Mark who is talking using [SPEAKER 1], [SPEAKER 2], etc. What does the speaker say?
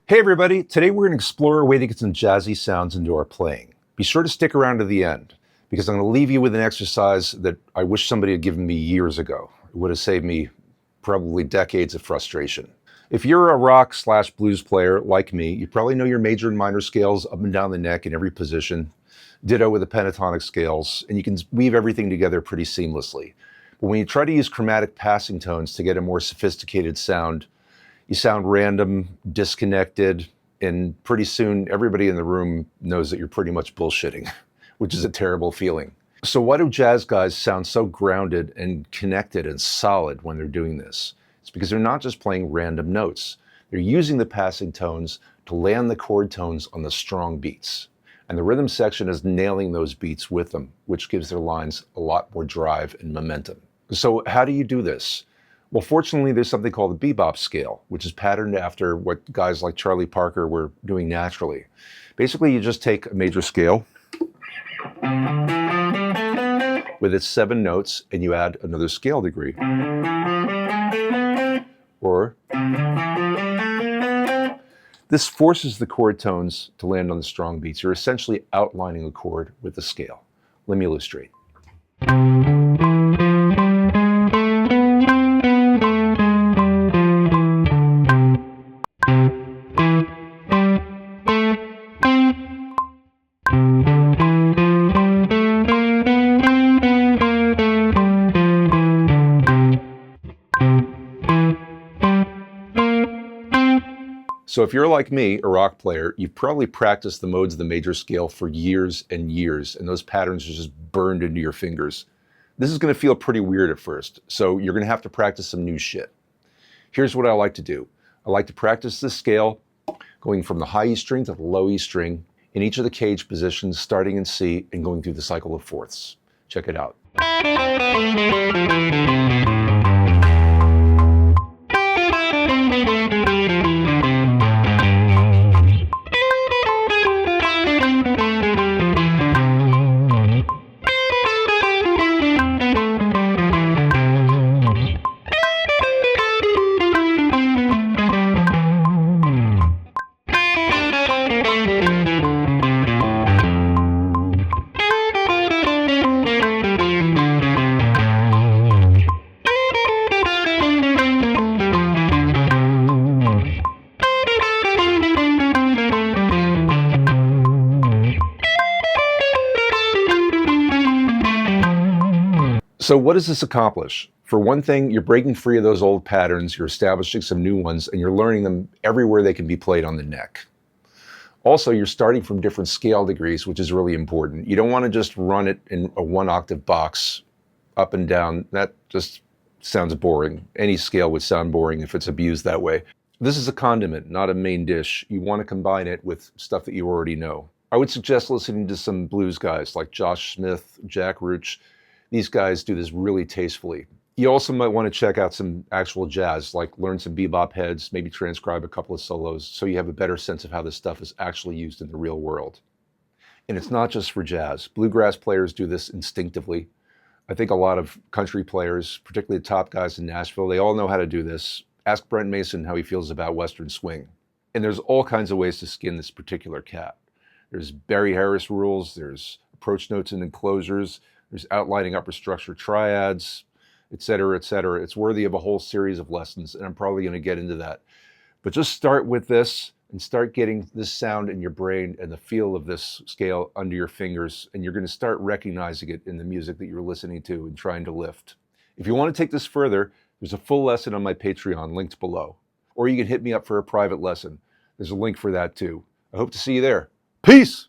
[SPEAKER 1] Hey everybody, today we're going to explore a way to get some jazzy sounds into our playing. Be sure to stick around to the end, because I'm going to leave you with an exercise that I wish somebody had given me years ago. It would have saved me probably decades of frustration. If you're a rock/blues player like me, you probably know your major and minor scales up and down the neck in every position. Ditto with the pentatonic scales, and you can weave everything together pretty seamlessly. But when you try to use chromatic passing tones to get a more sophisticated sound, you sound random, disconnected, and pretty soon everybody in the room knows that you're pretty much bullshitting, which is a terrible feeling. So why do jazz guys sound so grounded and connected and solid when they're doing this? It's because they're not just playing random notes. They're using the passing tones to land the chord tones on the strong beats. And the rhythm section is nailing those beats with them, which gives their lines a lot more drive and momentum. So how do you do this? Well, fortunately, there's something called the Bebop scale, which is patterned after what guys like Charlie Parker were doing naturally. Basically, you just take a major scale with its 7 notes, and you add another scale degree. Or this forces the chord tones to land on the strong beats. You're essentially outlining a chord with the scale. Let me illustrate. So if you're like me, a rock player, you've probably practiced the modes of the major scale for years and years, and those patterns are just burned into your fingers. This is going to feel pretty weird at first, so you're going to have to practice some new shit. Here's what I like to do. I like to practice this scale going from the high E string to the low E string in each of the cage positions, starting in C and going through the cycle of fourths. Check it out. So what does this accomplish? For one thing, you're breaking free of those old patterns, you're establishing some new ones, and you're learning them everywhere they can be played on the neck. Also, you're starting from different scale degrees, which is really important. You don't want to just run it in a 1-octave box up and down. That just sounds boring. Any scale would sound boring if it's abused that way. This is a condiment, not a main dish. You want to combine it with stuff that you already know. I would suggest listening to some blues guys like Josh Smith, Jack Rooch. These guys do this really tastefully. You also might want to check out some actual jazz, like learn some bebop heads, maybe transcribe a couple of solos, so you have a better sense of how this stuff is actually used in the real world. And it's not just for jazz. Bluegrass players do this instinctively. I think a lot of country players, particularly the top guys in Nashville, they all know how to do this. Ask Brent Mason how he feels about Western swing. And there's all kinds of ways to skin this particular cat. There's Barry Harris rules, there's approach notes and enclosures, there's outlining upper structure triads, etc., etc. It's worthy of a whole series of lessons, and I'm probably going to get into that. But just start with this and start getting this sound in your brain and the feel of this scale under your fingers, and you're going to start recognizing it in the music that you're listening to and trying to lift. If you want to take this further, there's a full lesson on my Patreon linked below. Or you can hit me up for a private lesson. There's a link for that too. I hope to see you there. Peace!